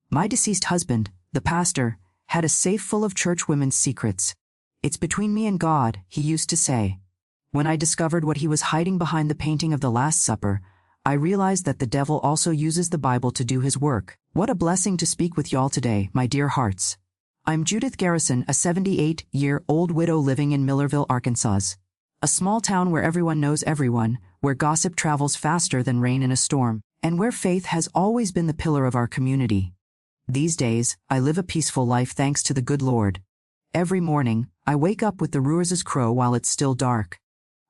My deceased husband, the pastor, had a safe full of churchwomen's secrets. "It's between me and God," he used to say. When I discovered what he was hiding behind the painting of the Last Supper, I realized that the devil also uses the Bible to do his work. What a blessing to speak with y'all today, my dear hearts. I'm Judith Garrison, a 78-year-old widow living in Millerville, Arkansas. A small town where everyone knows everyone, where gossip travels faster than rain in a storm, and where faith has always been the pillar of our community. These days, I live a peaceful life thanks to the good Lord. Every morning, I wake up with the Ruers's crow while it's still dark.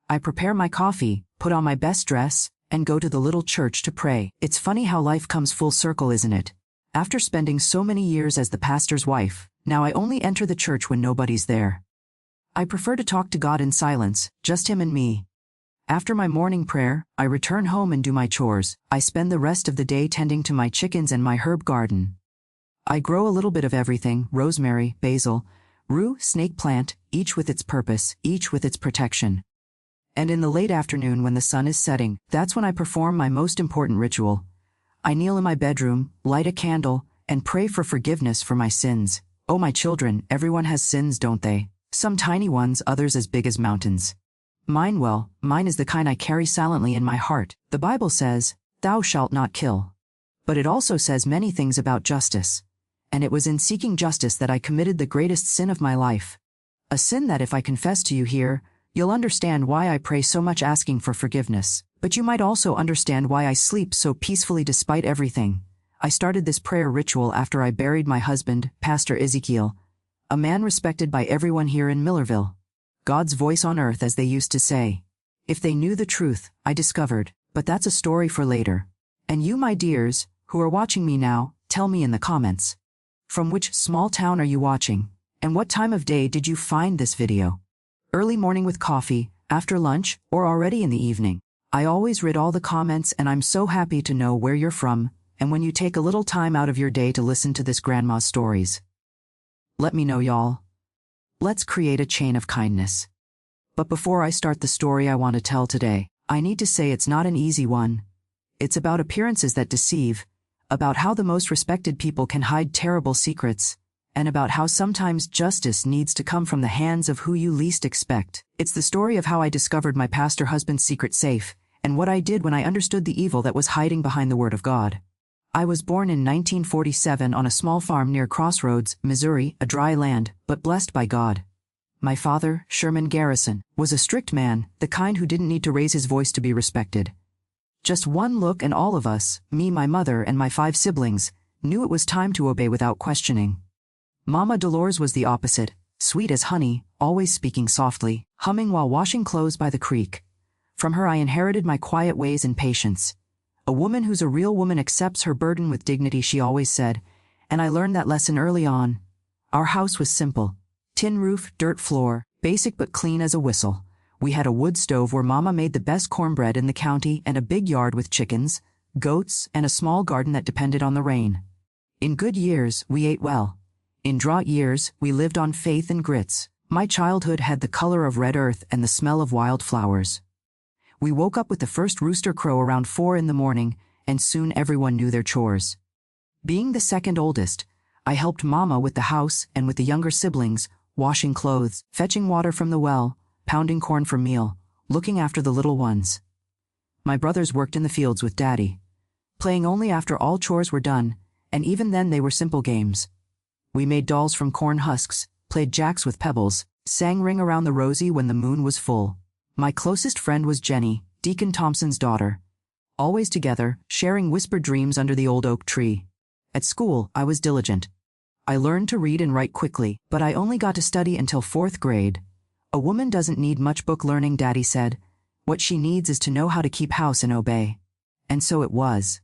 I prepare my coffee, put on my best dress, and go to the little church to pray. It's funny how life comes full circle, isn't it? After spending so many years as the pastor's wife, now I only enter the church when nobody's there. I prefer to talk to God in silence, just him and me. After my morning prayer, I return home and do my chores. I spend the rest of the day tending to my chickens and my herb garden. I grow a little bit of everything: rosemary, basil, rue, snake plant, each with its purpose, each with its protection. And in the late afternoon when the sun is setting, that's when I perform my most important ritual. I kneel in my bedroom, light a candle, and pray for forgiveness for my sins. Oh, my children, everyone has sins, don't they? Some tiny ones, others as big as mountains. Mine is the kind I carry silently in my heart. The Bible says, "Thou shalt not kill." But it also says many things about justice. And it was in seeking justice that I committed the greatest sin of my life. A sin that if I confess to you here, you'll understand why I pray so much asking for forgiveness. But you might also understand why I sleep so peacefully despite everything. I started this prayer ritual after I buried my husband, Pastor Ezekiel, a man respected by everyone here in Millerville. God's voice on earth, as they used to say. If they knew the truth, I discovered, but that's a story for later. And you, my dears, who are watching me now, tell me in the comments. From which small town are you watching? And what time of day did you find this video? Early morning with coffee, after lunch, or already in the evening? I always read all the comments, and I'm so happy to know where you're from, and when you take a little time out of your day to listen to this grandma's stories. Let me know, y'all. Let's create a chain of kindness. But before I start the story I want to tell today, I need to say it's not an easy one. It's about appearances that deceive, about how the most respected people can hide terrible secrets, and about how sometimes justice needs to come from the hands of who you least expect. It's the story of how I discovered my pastor husband's secret safe, and what I did when I understood the evil that was hiding behind the Word of God. I was born in 1947 on a small farm near Crossroads, Missouri, a dry land, but blessed by God. My father, Sherman Garrison, was a strict man, the kind who didn't need to raise his voice to be respected. Just one look and all of us, me, my mother, and my 5 siblings, knew it was time to obey without questioning. Mama Dolores was the opposite, sweet as honey, always speaking softly, humming while washing clothes by the creek. From her I inherited my quiet ways and patience. A woman who's a real woman accepts her burden with dignity, she always said, and I learned that lesson early on. Our house was simple. Tin roof, dirt floor, basic but clean as a whistle. We had a wood stove where Mama made the best cornbread in the county and a big yard with chickens, goats, and a small garden that depended on the rain. In good years, we ate well. In drought years, we lived on faith and grits. My childhood had the color of red earth and the smell of wild flowers. We woke up with the first rooster crow around 4 in the morning, and soon everyone knew their chores. Being the second oldest, I helped Mama with the house and with the younger siblings, washing clothes, fetching water from the well, pounding corn for meal, looking after the little ones. My brothers worked in the fields with Daddy, playing only after all chores were done, and even then they were simple games. We made dolls from corn husks, played jacks with pebbles, sang Ring Around the Rosie when the moon was full. My closest friend was Jenny, Deacon Thompson's daughter. Always together, sharing whispered dreams under the old oak tree. At school, I was diligent. I learned to read and write quickly, but I only got to study until 4th grade. A woman doesn't need much book learning, Daddy said. What she needs is to know how to keep house and obey. And so it was.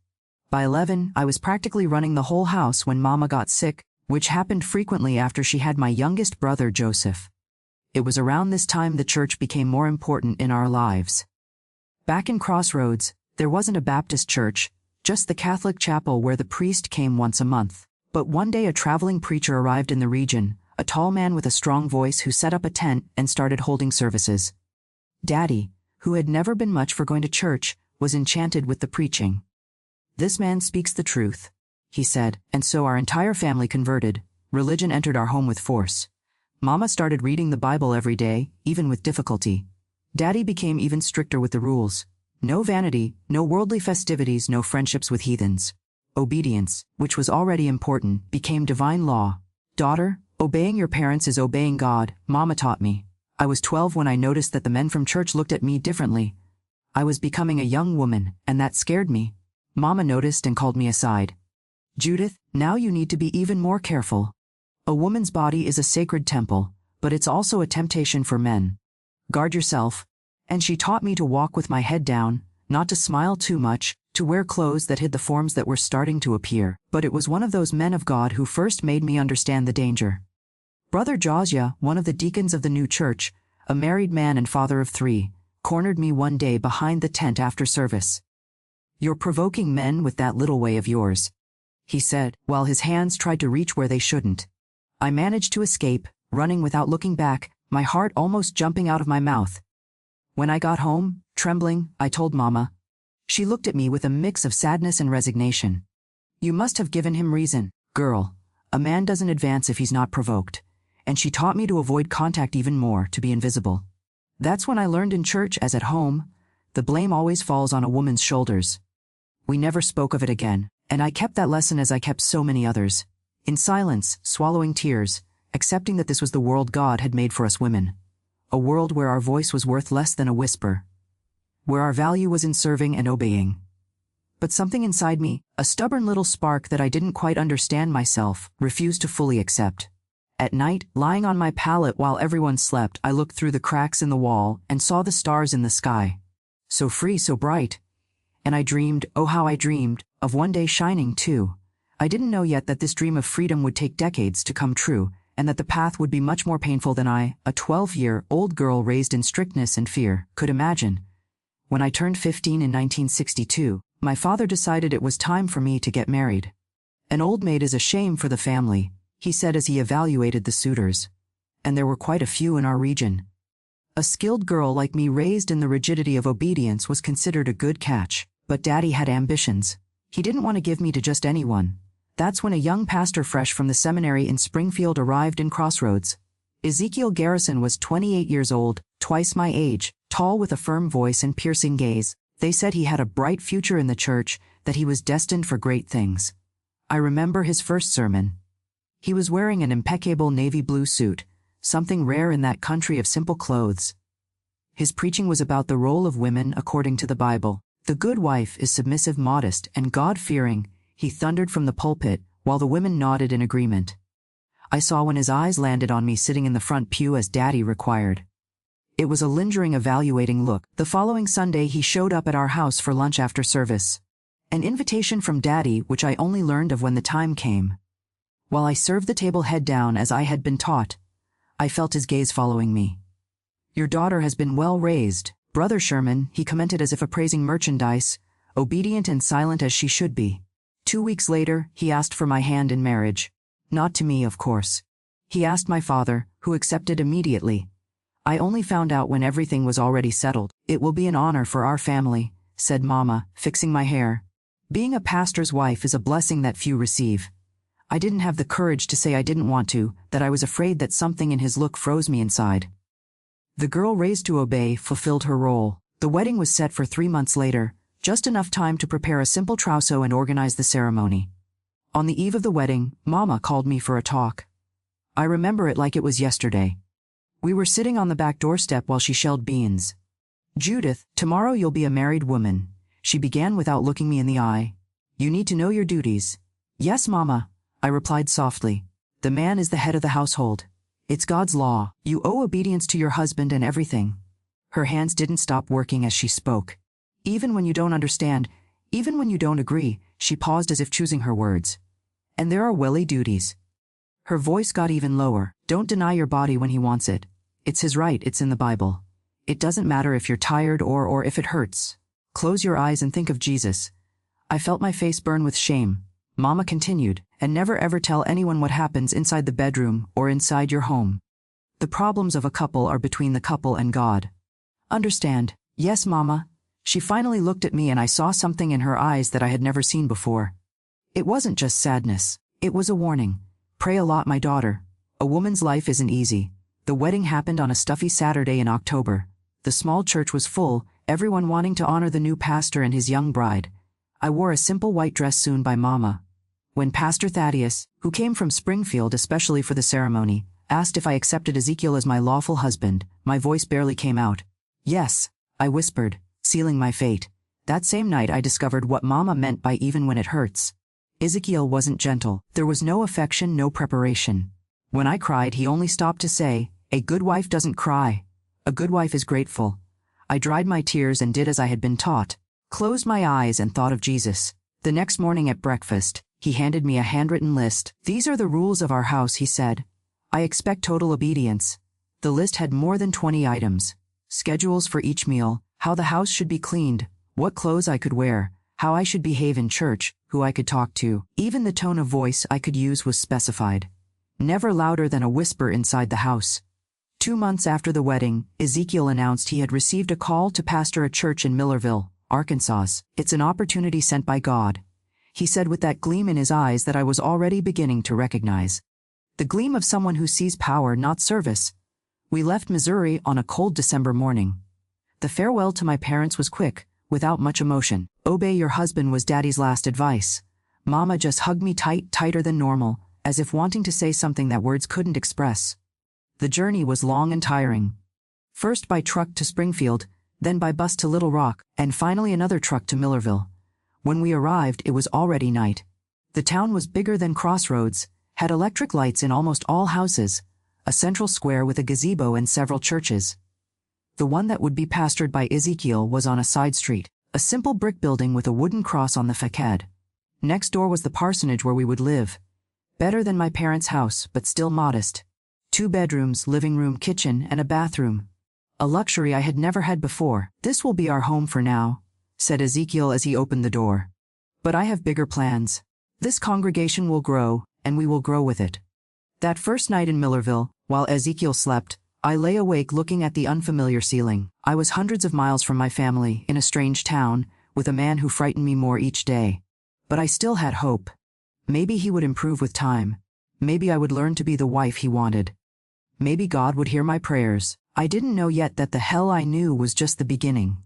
By 11, I was practically running the whole house when Mama got sick, which happened frequently after she had my youngest brother, Joseph. It was around this time the church became more important in our lives. Back in Crossroads, there wasn't a Baptist church, just the Catholic chapel where the priest came once a month. But one day a traveling preacher arrived in the region, a tall man with a strong voice who set up a tent and started holding services. Daddy, who had never been much for going to church, was enchanted with the preaching. This man speaks the truth. he said, and so our entire family converted. Religion entered our home with force. Mama started reading the Bible every day, even with difficulty. Daddy became even stricter with the rules. No vanity, no worldly festivities, no friendships with heathens. Obedience, which was already important, became divine law. Daughter, obeying your parents is obeying God, Mama taught me. I was 12 when I noticed that the men from church looked at me differently. I was becoming a young woman, and that scared me. Mama noticed and called me aside. Judith, now you need to be even more careful. A woman's body is a sacred temple, but it's also a temptation for men. Guard yourself. And she taught me to walk with my head down, not to smile too much, to wear clothes that hid the forms that were starting to appear. But it was one of those men of God who first made me understand the danger. Brother Josiah, one of the deacons of the new church, a married man and father of 3, cornered me one day behind the tent after service. "You're provoking men with that little way of yours," he said, while his hands tried to reach where they shouldn't. I managed to escape, running without looking back, my heart almost jumping out of my mouth. When I got home, trembling, I told Mama. She looked at me with a mix of sadness and resignation. "You must have given him reason, girl. A man doesn't advance if he's not provoked." And she taught me to avoid contact even more, to be invisible. That's when I learned in church as at home, the blame always falls on a woman's shoulders. We never spoke of it again, and I kept that lesson as I kept so many others. In silence, swallowing tears, accepting that this was the world God had made for us women. A world where our voice was worth less than a whisper. Where our value was in serving and obeying. But something inside me, a stubborn little spark that I didn't quite understand myself, refused to fully accept. At night, lying on my pallet while everyone slept, I looked through the cracks in the wall and saw the stars in the sky. So free, so bright. And I dreamed, oh how I dreamed, of one day shining too. I didn't know yet that this dream of freedom would take decades to come true, and that the path would be much more painful than I, a 12-year-old girl raised in strictness and fear, could imagine. When I turned 15 in 1962, my father decided it was time for me to get married. "An old maid is a shame for the family," he said as he evaluated the suitors. And there were quite a few in our region. A skilled girl like me raised in the rigidity of obedience was considered a good catch, but Daddy had ambitions. He didn't want to give me to just anyone. That's when a young pastor fresh from the seminary in Springfield arrived in Crossroads. Ezekiel Garrison was 28 years old, twice my age, tall with a firm voice and piercing gaze. They said he had a bright future in the church, that he was destined for great things. I remember his first sermon. He was wearing an impeccable navy blue suit, something rare in that country of simple clothes. His preaching was about the role of women according to the Bible. The good wife is submissive, modest, and God-fearing, he thundered from the pulpit, while the women nodded in agreement. I saw when his eyes landed on me sitting in the front pew as Daddy required. It was a lingering, evaluating look. The following Sunday he showed up at our house for lunch after service. An invitation from Daddy which I only learned of when the time came. While I served the table head down as I had been taught, I felt his gaze following me. "Your daughter has been well raised, Brother Sherman," he commented as if appraising merchandise, "obedient and silent as she should be." 2 weeks later, he asked for my hand in marriage. Not to me, of course. He asked my father, who accepted immediately. I only found out when everything was already settled. "It will be an honor for our family," said Mama, fixing my hair. Being a pastor's wife is a blessing that few receive. I didn't have the courage to say I didn't want to, that I was afraid that something in his look froze me inside. The girl raised to obey fulfilled her role. The wedding was set for 3 months later, just enough time to prepare a simple trousseau and organize the ceremony. On the eve of the wedding, Mama called me for a talk. I remember it like it was yesterday. We were sitting on the back doorstep while she shelled beans. "Judith, tomorrow you'll be a married woman," she began without looking me in the eye. "You need to know your duties." "Yes, Mama," I replied softly. "The man is the head of the household. It's God's law. You owe obedience to your husband and everything." Her hands didn't stop working as she spoke. "Even when you don't understand, even when you don't agree," she paused as if choosing her words. "And there are welly duties." Her voice got even lower. "Don't deny your body when he wants it. It's his right, it's in the Bible. It doesn't matter if you're tired or if it hurts. Close your eyes and think of Jesus." I felt my face burn with shame. Mama continued, "And never ever tell anyone what happens inside the bedroom or inside your home. The problems of a couple are between the couple and God. Understand?" "Yes, Mama." She finally looked at me and I saw something in her eyes that I had never seen before. It wasn't just sadness. It was a warning. Pray a lot, my daughter. A woman's life isn't easy. The wedding happened on a stuffy Saturday in October. The small church was full, everyone wanting to honor the new pastor and his young bride. I wore a simple white dress sewn by Mama. When Pastor Thaddeus, who came from Springfield especially for the ceremony, asked if I accepted Ezekiel as my lawful husband, my voice barely came out. Yes, I whispered, sealing my fate. That same night I discovered what Mama meant by even when it hurts. Ezekiel wasn't gentle. There was no affection, no preparation. When I cried, he only stopped to say, "A good wife doesn't cry. A good wife is grateful." I dried my tears and did as I had been taught, closed my eyes and thought of Jesus. The next morning at breakfast, he handed me a handwritten list. "These are the rules of our house," he said. "I expect total obedience." The list had more than 20 items. Schedules for each meal, how the house should be cleaned, what clothes I could wear, how I should behave in church, who I could talk to. Even the tone of voice I could use was specified. Never louder than a whisper inside the house. 2 months after the wedding, Ezekiel announced he had received a call to pastor a church in Millerville, Arkansas. "It's an opportunity sent by God," he said with that gleam in his eyes that I was already beginning to recognize. The gleam of someone who sees power, not service. We left Missouri on a cold December morning. The farewell to my parents was quick, without much emotion. "Obey your husband" was Daddy's last advice. Mama just hugged me tight, tighter than normal, as if wanting to say something that words couldn't express. The journey was long and tiring. First by truck to Springfield, then by bus to Little Rock, and finally another truck to Millerville. When we arrived, it was already night. The town was bigger than Crossroads, had electric lights in almost all houses, a central square with a gazebo and several churches. The one that would be pastored by Ezekiel was on a side street, a simple brick building with a wooden cross on the facade. Next door was the parsonage where we would live. Better than my parents' house, but still modest. 2 bedrooms, living room, kitchen, and a bathroom. A luxury I had never had before. "This will be our home for now," said Ezekiel as he opened the door. "But I have bigger plans. This congregation will grow, and we will grow with it." That first night in Millerville, while Ezekiel slept, I lay awake looking at the unfamiliar ceiling. I was hundreds of miles from my family, in a strange town, with a man who frightened me more each day. But I still had hope. Maybe he would improve with time. Maybe I would learn to be the wife he wanted. Maybe God would hear my prayers. I didn't know yet that the hell I knew was just the beginning.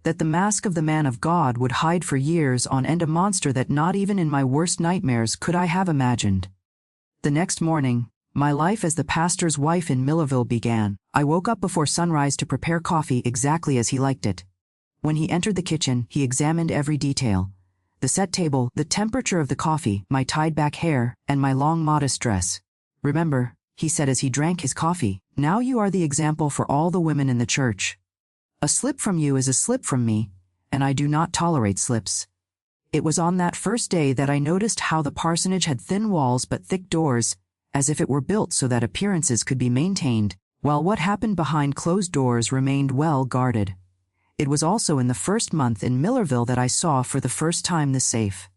That the mask of the man of God would hide for years on end, a monster that not even in my worst nightmares could I have imagined. The next morning, my life as the pastor's wife in Millerville began. I woke up before sunrise to prepare coffee exactly as he liked it. When he entered the kitchen, he examined every detail. The set table, the temperature of the coffee, my tied-back hair, and my long modest dress. "Remember," he said as he drank his coffee, "now you are the example for all the women in the church. A slip from you is a slip from me, and I do not tolerate slips." It was on that first day that I noticed how the parsonage had thin walls but thick doors, as if it were built so that appearances could be maintained, while what happened behind closed doors remained well guarded. It was also in the first month in Millerville that I saw for the first time the safe.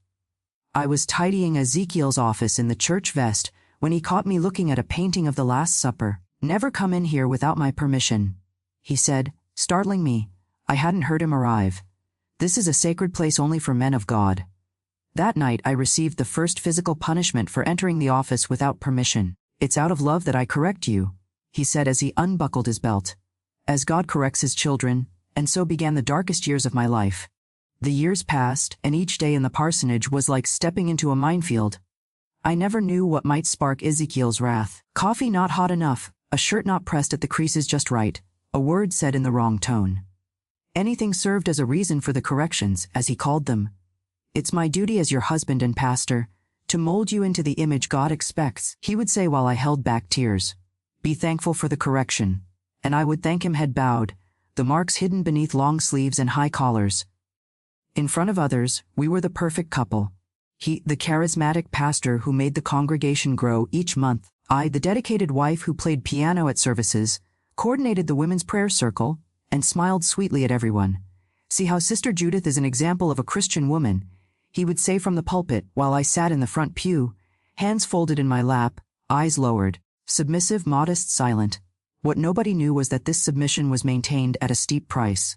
I was tidying Ezekiel's office in the church vest when he caught me looking at a painting of the Last Supper. "Never come in here without my permission," he said, startling me. I hadn't heard him arrive. "This is a sacred place only for men of God." That night I received the first physical punishment for entering the office without permission. "It's out of love that I correct you," he said as he unbuckled his belt. "As God corrects his children," and so began the darkest years of my life. The years passed, and each day in the parsonage was like stepping into a minefield. I never knew what might spark Ezekiel's wrath. Coffee not hot enough, a shirt not pressed at the creases just right, a word said in the wrong tone. Anything served as a reason for the corrections, as he called them. "It's my duty as your husband and pastor, to mold you into the image God expects," he would say while I held back tears. "Be thankful for the correction." And I would thank him head bowed, the marks hidden beneath long sleeves and high collars. In front of others, we were the perfect couple. He, the charismatic pastor who made the congregation grow each month. I, the dedicated wife who played piano at services, coordinated the women's prayer circle, and smiled sweetly at everyone. "See how Sister Judith is an example of a Christian woman," he would say from the pulpit while I sat in the front pew, hands folded in my lap, eyes lowered, submissive, modest, silent. What nobody knew was that this submission was maintained at a steep price.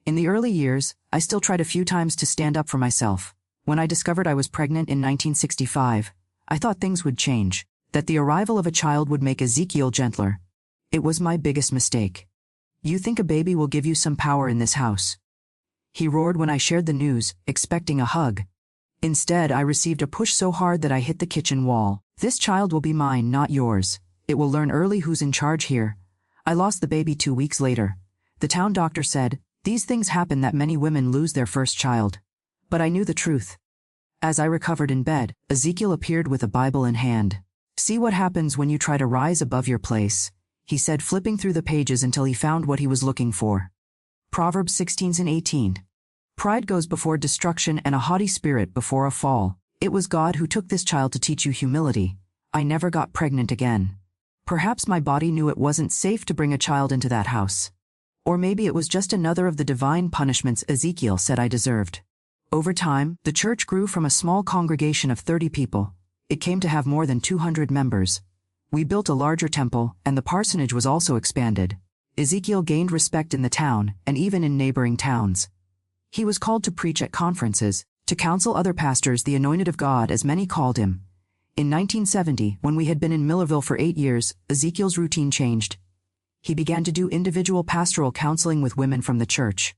In the early years, I still tried a few times to stand up for myself. When I discovered I was pregnant in 1965, I thought things would change, that the arrival of a child would make Ezekiel gentler. It was my biggest mistake. You think a baby will give you some power in this house? He roared when I shared the news, expecting a hug. Instead, I received a push so hard that I hit the kitchen wall. This child will be mine, not yours. It will learn early who's in charge here. I lost the baby 2 weeks later. The town doctor said, "These things happen that many women lose their first child." But I knew the truth. As I recovered in bed, Ezekiel appeared with a Bible in hand. "See what happens when you try to rise above your place," he said, flipping through the pages until he found what he was looking for. Proverbs 16:18. Pride goes before destruction and a haughty spirit before a fall. It was God who took this child to teach you humility. I never got pregnant again. Perhaps my body knew it wasn't safe to bring a child into that house. Or maybe it was just another of the divine punishments Ezekiel said I deserved. Over time, the church grew from a small congregation of 30 people. It came to have more than 200 members. We built a larger temple, and the parsonage was also expanded. Ezekiel gained respect in the town, and even in neighboring towns. He was called to preach at conferences, to counsel other pastors, the anointed of God, as many called him. In 1970, when we had been in Millerville for 8 years, Ezekiel's routine changed. He began to do individual pastoral counseling with women from the church.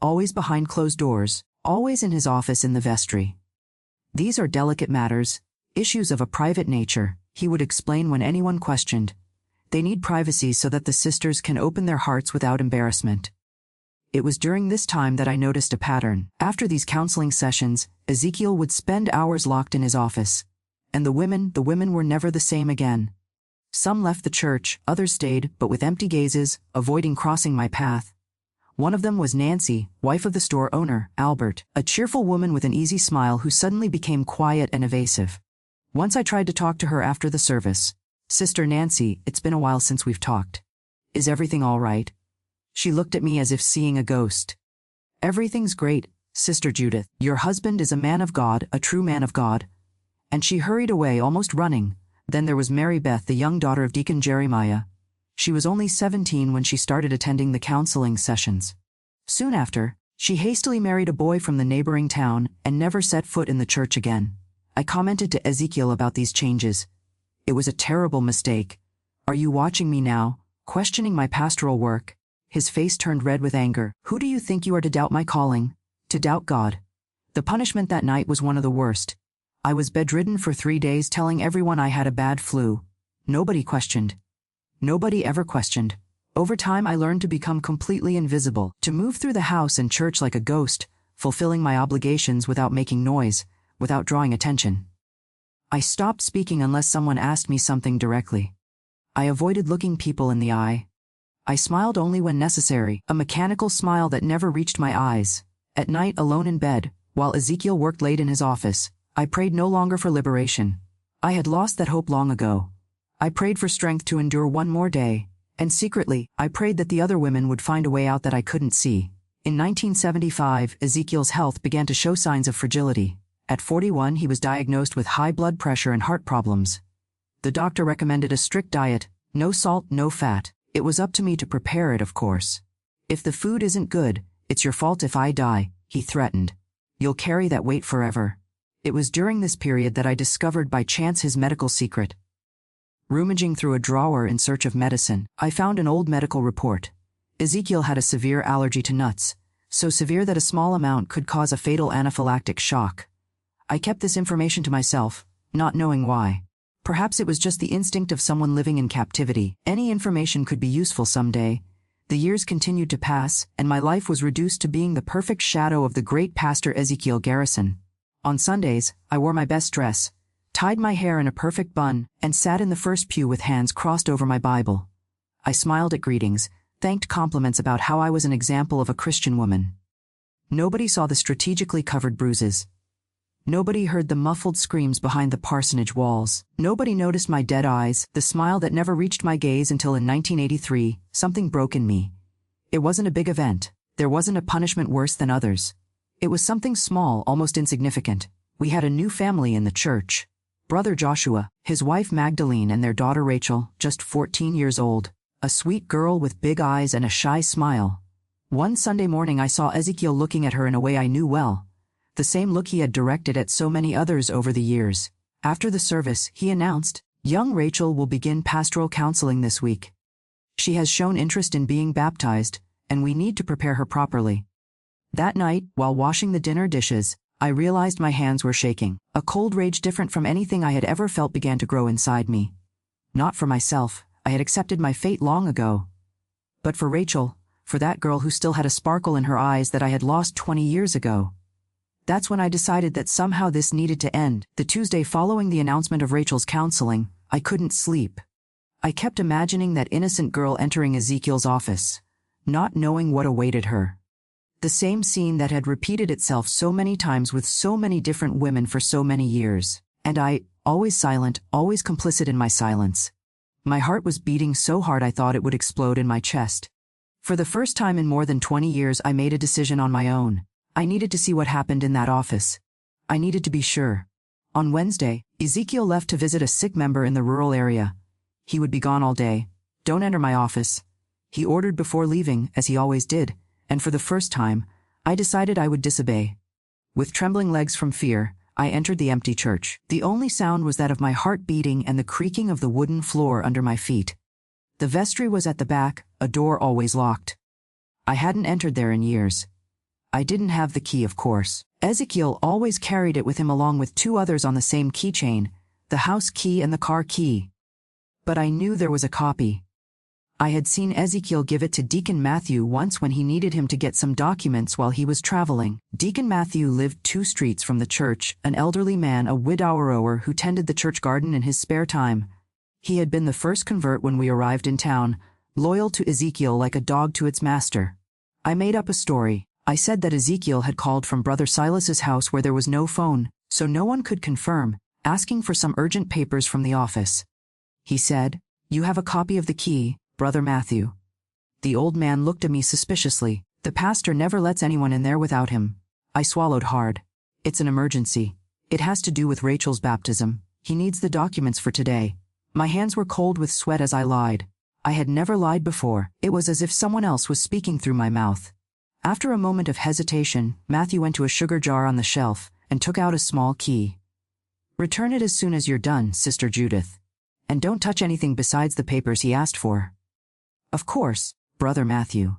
Always behind closed doors, always in his office in the vestry. "These are delicate matters, issues of a private nature," he would explain when anyone questioned. "They need privacy so that the sisters can open their hearts without embarrassment." It was during this time that I noticed a pattern. After these counseling sessions, Ezekiel would spend hours locked in his office. And the women were never the same again. Some left the church, others stayed, but with empty gazes, avoiding crossing my path. One of them was Nancy, wife of the store owner, Albert, a cheerful woman with an easy smile who suddenly became quiet and evasive. Once I tried to talk to her after the service. "Sister Nancy, it's been a while since we've talked. Is everything all right?" She looked at me as if seeing a ghost. "Everything's great, Sister Judith. Your husband is a man of God, a true man of God." And she hurried away, almost running. Then there was Mary Beth, the young daughter of Deacon Jeremiah. She was only 17 when she started attending the counseling sessions. Soon after, she hastily married a boy from the neighboring town and never set foot in the church again. I commented to Ezekiel about these changes. "It was a terrible mistake. Are you watching me now, questioning my pastoral work?" His face turned red with anger. "Who do you think you are to doubt my calling? To doubt God?" The punishment that night was one of the worst. I was bedridden for 3 days, telling everyone I had a bad flu. Nobody questioned. Nobody ever questioned. Over time I learned to become completely invisible, to move through the house and church like a ghost, fulfilling my obligations without making noise, without drawing attention. I stopped speaking unless someone asked me something directly. I avoided looking people in the eye. I smiled only when necessary, a mechanical smile that never reached my eyes. At night, alone in bed, while Ezekiel worked late in his office, I prayed no longer for liberation. I had lost that hope long ago. I prayed for strength to endure one more day, and secretly, I prayed that the other women would find a way out that I couldn't see. In 1975, Ezekiel's health began to show signs of fragility. At 41, he was diagnosed with high blood pressure and heart problems. The doctor recommended a strict diet, no salt, no fat. It was up to me to prepare it, of course. "If the food isn't good, it's your fault if I die," he threatened. "You'll carry that weight forever." It was during this period that I discovered by chance his medical secret. Rummaging through a drawer in search of medicine, I found an old medical report. Ezekiel had a severe allergy to nuts, so severe that a small amount could cause a fatal anaphylactic shock. I kept this information to myself, not knowing why. Perhaps it was just the instinct of someone living in captivity. Any information could be useful someday. The years continued to pass, and my life was reduced to being the perfect shadow of the great pastor Ezekiel Garrison. On Sundays, I wore my best dress, tied my hair in a perfect bun, and sat in the first pew with hands crossed over my Bible. I smiled at greetings, thanked compliments about how I was an example of a Christian woman. Nobody saw the strategically covered bruises. Nobody heard the muffled screams behind the parsonage walls. Nobody noticed my dead eyes, the smile that never reached my gaze until in 1983, something broke in me. It wasn't a big event. There wasn't a punishment worse than others. It was something small, almost insignificant. We had a new family in the church. Brother Joshua, his wife Magdalene, and their daughter Rachel, just 14 years old. A sweet girl with big eyes and a shy smile. One Sunday morning I saw Ezekiel looking at her in a way I knew well. the same look he had directed at so many others over the years. After the service, he announced, "Young Rachel will begin pastoral counseling this week. She has shown interest in being baptized, and we need to prepare her properly." That night, while washing the dinner dishes, I realized my hands were shaking. A cold rage different from anything I had ever felt began to grow inside me. Not for myself, I had accepted my fate long ago. But for Rachel, for that girl who still had a sparkle in her eyes that I had lost 20 years ago. That's when I decided that somehow this needed to end. The Tuesday following the announcement of Rachel's counseling, I couldn't sleep. I kept imagining that innocent girl entering Ezekiel's office, not knowing what awaited her. The same scene that had repeated itself so many times with so many different women for so many years. And I, always silent, always complicit in my silence. My heart was beating so hard I thought it would explode in my chest. For the first time in more than 20 years I made a decision on my own. I needed to see what happened in that office. I needed to be sure. On Wednesday, Ezekiel left to visit a sick member in the rural area. He would be gone all day. "Don't enter my office," he ordered before leaving, as he always did, and for the first time, I decided I would disobey. With trembling legs from fear, I entered the empty church. The only sound was that of my heart beating and the creaking of the wooden floor under my feet. The vestry was at the back, a door always locked. I hadn't entered there in years. I didn't have the key, of course. Ezekiel always carried it with him along with two others on the same keychain, the house key and the car key. But I knew there was a copy. I had seen Ezekiel give it to Deacon Matthew once when he needed him to get some documents while he was traveling. Deacon Matthew lived 2 streets from the church, an elderly man, a widower who tended the church garden in his spare time. He had been the first convert when we arrived in town, loyal to Ezekiel like a dog to its master. I made up a story. I said that Ezekiel had called from Brother Silas's house where there was no phone, so no one could confirm, asking for some urgent papers from the office. He said, "You have a copy of the key, Brother Matthew." The old man looked at me suspiciously. "The pastor never lets anyone in there without him." I swallowed hard. "It's an emergency. It has to do with Rachel's baptism. He needs the documents for today." My hands were cold with sweat as I lied. I had never lied before. It was as if someone else was speaking through my mouth. After a moment of hesitation, Matthew went to a sugar jar on the shelf and took out a small key. "Return it as soon as you're done, Sister Judith. And don't touch anything besides the papers he asked for." "Of course, Brother Matthew."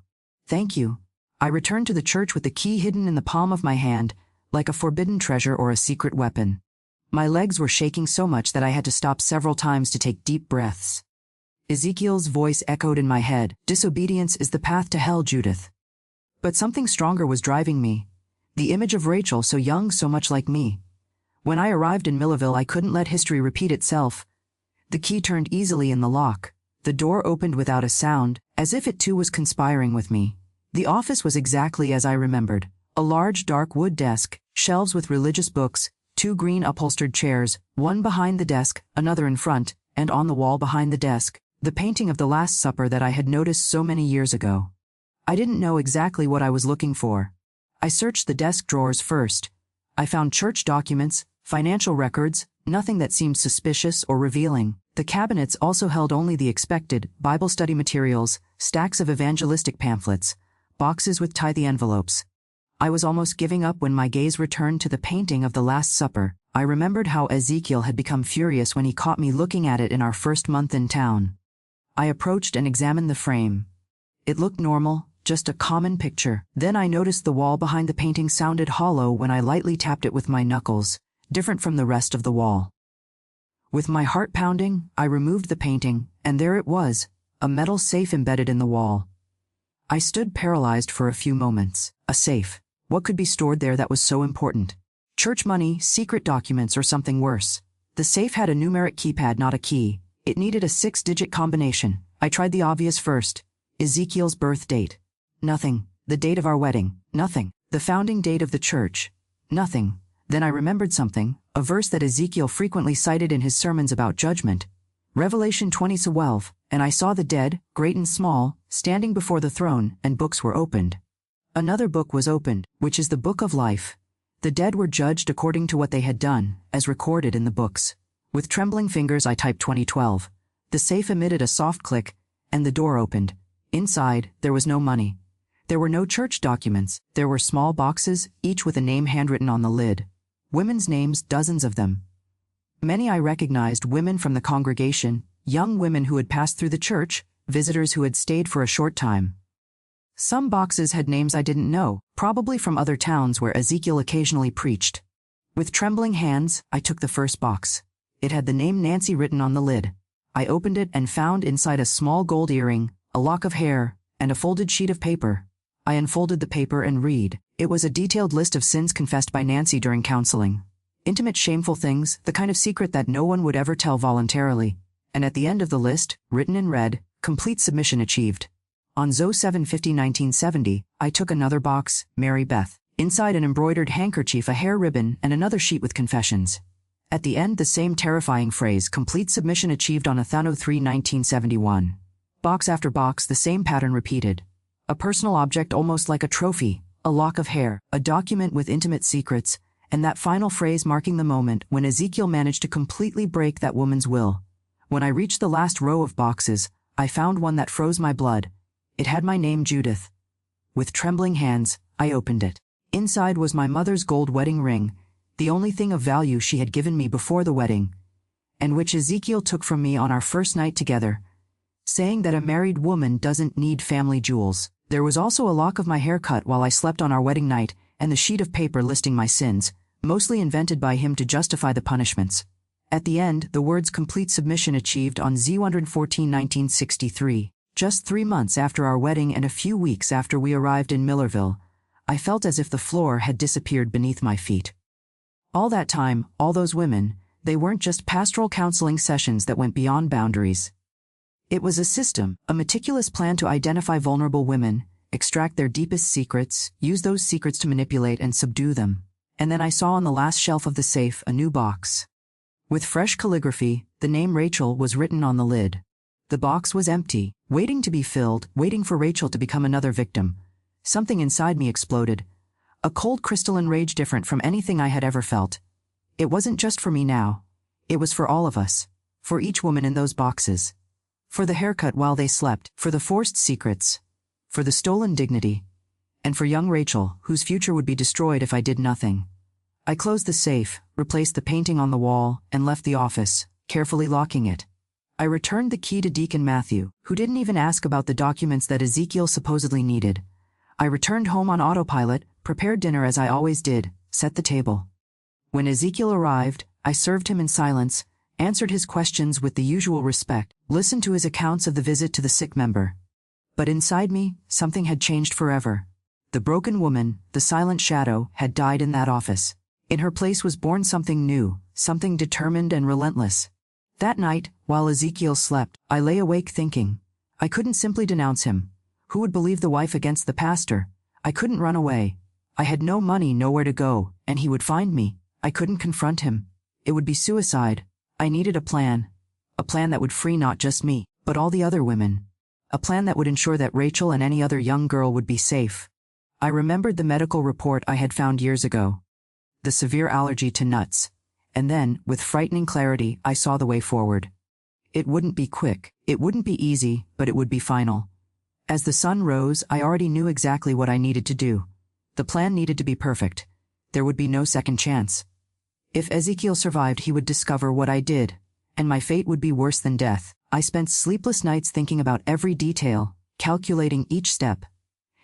"Thank you." I returned to the church with the key hidden in the palm of my hand, like a forbidden treasure or a secret weapon. My legs were shaking so much that I had to stop several times to take deep breaths. Ezekiel's voice echoed in my head, "Disobedience is the path to hell, Judith." But something stronger was driving me. The image of Rachel, so young, so much like me. When I arrived in Millaville, I couldn't let history repeat itself. The key turned easily in the lock. The door opened without a sound, as if it too was conspiring with me. The office was exactly as I remembered. A large dark wood desk, shelves with religious books, 2 green upholstered chairs, one behind the desk, another in front, and on the wall behind the desk, the painting of the Last Supper that I had noticed so many years ago. I didn't know exactly what I was looking for. I searched the desk drawers first. I found church documents, financial records, nothing that seemed suspicious or revealing. The cabinets also held only the expected, Bible study materials, stacks of evangelistic pamphlets, boxes with tithe envelopes. I was almost giving up when my gaze returned to the painting of the Last Supper. I remembered how Ezekiel had become furious when he caught me looking at it in our first month in town. I approached and examined the frame. It looked normal, just a common picture. Then I noticed the wall behind the painting sounded hollow when I lightly tapped it with my knuckles, different from the rest of the wall. With my heart pounding, I removed the painting, and there it was, a metal safe embedded in the wall. I stood paralyzed for a few moments. A safe. What could be stored there that was so important? Church money, secret documents, or something worse? The safe had a numeric keypad, not a key. It needed a 6-digit combination. I tried the obvious first. Ezekiel's birth date. Nothing. The date of our wedding. Nothing. The founding date of the church. Nothing. Then I remembered something, a verse that Ezekiel frequently cited in his sermons about judgment. Revelation 20:12, and I saw the dead, great and small, standing before the throne, and books were opened. Another book was opened, which is the book of life. The dead were judged according to what they had done, as recorded in the books. With trembling fingers I typed 2012. The safe emitted a soft click, and the door opened. Inside, there was no money. There were no church documents. There were small boxes, each with a name handwritten on the lid. Women's names, dozens of them. Many I recognized, women from the congregation, young women who had passed through the church, visitors who had stayed for a short time. Some boxes had names I didn't know, probably from other towns where Ezekiel occasionally preached. With trembling hands, I took the first box. It had the name Nancy written on the lid. I opened it and found inside a small gold earring, a lock of hair, and a folded sheet of paper. I unfolded the paper and read. It was a detailed list of sins confessed by Nancy during counseling. Intimate, shameful things, the kind of secret that no one would ever tell voluntarily. And at the end of the list, written in red, complete submission achieved. On Zo 7/50/1970, I took another box, Mary Beth. Inside an embroidered handkerchief, a hair ribbon, and another sheet with confessions. At the end, the same terrifying phrase, complete submission achieved, on Athano 3/1971. Box after box, the same pattern repeated. A personal object, almost like a trophy, a lock of hair, a document with intimate secrets, and that final phrase marking the moment when Ezekiel managed to completely break that woman's will. When I reached the last row of boxes, I found one that froze my blood. It had my name, Judith. With trembling hands, I opened it. Inside was my mother's gold wedding ring, the only thing of value she had given me before the wedding, and which Ezekiel took from me on our first night together, saying that a married woman doesn't need family jewels. There was also a lock of my hair cut while I slept on our wedding night, and the sheet of paper listing my sins, mostly invented by him to justify the punishments. At the end, the words complete submission achieved on Z114/1963. Just 3 months after our wedding and a few weeks after we arrived in Millerville, I felt as if the floor had disappeared beneath my feet. All that time, all those women, they weren't just pastoral counseling sessions that went beyond boundaries. It was a system, a meticulous plan to identify vulnerable women, extract their deepest secrets, use those secrets to manipulate and subdue them. And then I saw on the last shelf of the safe a new box. With fresh calligraphy, the name Rachel was written on the lid. The box was empty, waiting to be filled, waiting for Rachel to become another victim. Something inside me exploded. A cold crystalline rage different from anything I had ever felt. It wasn't just for me now. It was for all of us. For each woman in those boxes. For the haircut while they slept, for the forced secrets, for the stolen dignity, and for young Rachel, whose future would be destroyed if I did nothing. I closed the safe, replaced the painting on the wall, and left the office, carefully locking it. I returned the key to Deacon Matthew, who didn't even ask about the documents that Ezekiel supposedly needed. I returned home on autopilot, prepared dinner as I always did, set the table. When Ezekiel arrived, I served him in silence, answered his questions with the usual respect, listened to his accounts of the visit to the sick member. But inside me, something had changed forever. The broken woman, the silent shadow, had died in that office. In her place was born something new, something determined and relentless. That night, while Ezekiel slept, I lay awake thinking. I couldn't simply denounce him. Who would believe the wife against the pastor? I couldn't run away. I had no money, nowhere to go, and he would find me. I couldn't confront him. It would be suicide. I needed a plan that would free not just me, but all the other women. A plan that would ensure that Rachel and any other young girl would be safe. I remembered the medical report I had found years ago. The severe allergy to nuts. And then, with frightening clarity, I saw the way forward. It wouldn't be quick, it wouldn't be easy, but it would be final. As the sun rose, I already knew exactly what I needed to do. The plan needed to be perfect. There would be no second chance. If Ezekiel survived, he would discover what I did, and my fate would be worse than death. I spent sleepless nights thinking about every detail, calculating each step.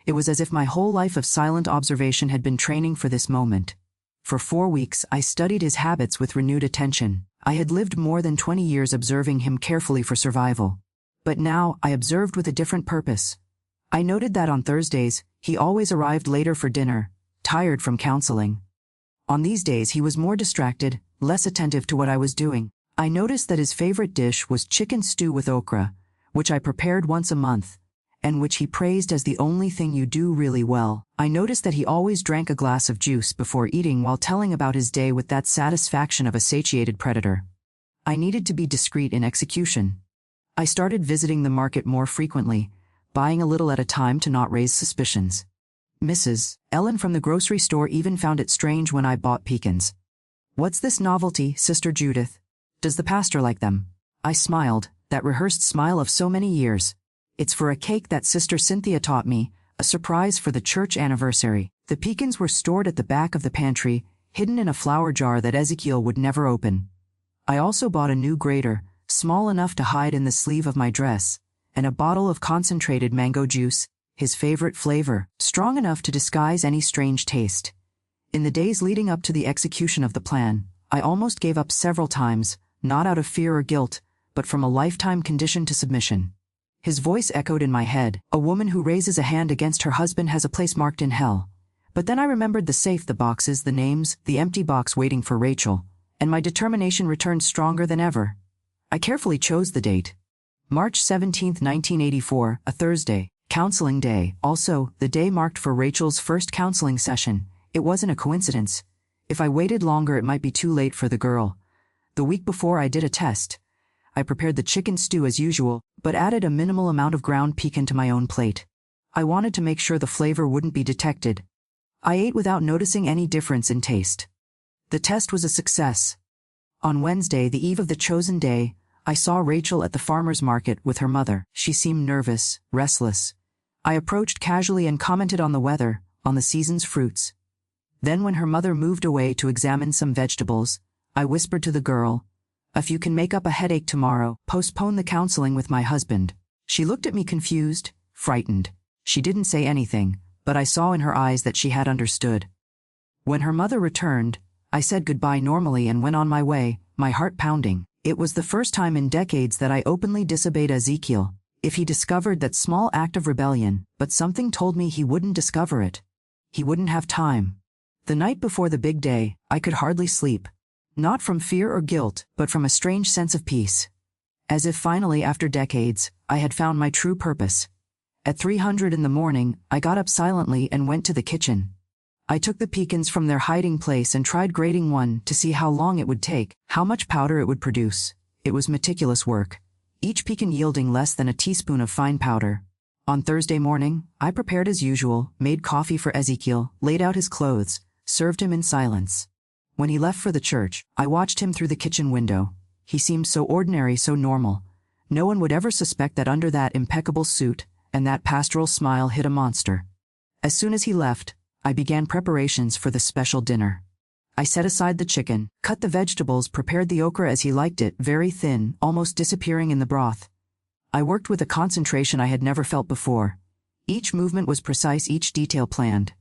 It was as if my whole life of silent observation had been training for this moment. For 4 weeks, I studied his habits with renewed attention. I had lived more than 20 years observing him carefully for survival. But now, I observed with a different purpose. I noted that on Thursdays, he always arrived later for dinner, tired from counseling. On these days, he was more distracted, less attentive to what I was doing. I noticed that his favorite dish was chicken stew with okra, which I prepared once a month, and which he praised as the only thing you do really well. I noticed that he always drank a glass of juice before eating while telling about his day with that satisfaction of a satiated predator. I needed to be discreet in execution. I started visiting the market more frequently, buying a little at a time to not raise suspicions. Mrs. Ellen from the grocery store even found it strange when I bought pecans. "What's this novelty, Sister Judith? Does the pastor like them?" I smiled, that rehearsed smile of so many years. "It's for a cake that Sister Cynthia taught me, a surprise for the church anniversary. The pecans were stored at the back of the pantry, hidden in a flour jar that Ezekiel would never open. I also bought a new grater, small enough to hide in the sleeve of my dress, and a bottle of concentrated mango juice, his favorite flavor, strong enough to disguise any strange taste. In the days leading up to the execution of the plan, I almost gave up several times, not out of fear or guilt, but from a lifetime condition to submission. His voice echoed in my head, "A woman who raises a hand against her husband has a place marked in hell." But then I remembered the safe, the boxes, the names, the empty box waiting for Rachel, and my determination returned stronger than ever. I carefully chose the date. March 17, 1984, a Thursday, counseling day, also the day marked for Rachel's first counseling session. It wasn't a coincidence. If I waited longer, it might be too late for the girl. The week before, I did a test. I prepared the chicken stew as usual, but added a minimal amount of ground pecan to my own plate. I wanted to make sure the flavor wouldn't be detected. I ate without noticing any difference in taste. The test was a success. On Wednesday, the eve of the chosen day, I saw Rachel at the farmer's market with her mother. She seemed nervous, restless. I approached casually and commented on the weather, on the season's fruits. Then when her mother moved away to examine some vegetables, I whispered to the girl, "If you can make up a headache tomorrow, postpone the counseling with my husband." She looked at me confused, frightened. She didn't say anything, but I saw in her eyes that she had understood. When her mother returned, I said goodbye normally and went on my way, my heart pounding. It was the first time in decades that I openly disobeyed Ezekiel. If he discovered that small act of rebellion, but something told me he wouldn't discover it. He wouldn't have time. The night before the big day, I could hardly sleep. Not from fear or guilt, but from a strange sense of peace. As if finally, after decades, I had found my true purpose. At 300 in the morning, I got up silently and went to the kitchen. I took the pecans from their hiding place and tried grating one to see how long it would take, how much powder it would produce. It was meticulous work, each pecan yielding less than a teaspoon of fine powder. On Thursday morning, I prepared as usual, made coffee for Ezekiel, laid out his clothes, served him in silence. When he left for the church, I watched him through the kitchen window. He seemed so ordinary, so normal. No one would ever suspect that under that impeccable suit and that pastoral smile hid a monster. As soon as he left, I began preparations for the special dinner. I set aside the chicken, cut the vegetables, prepared the okra as he liked it, very thin, almost disappearing in the broth. I worked with a concentration I had never felt before. Each movement was precise, each detail planned.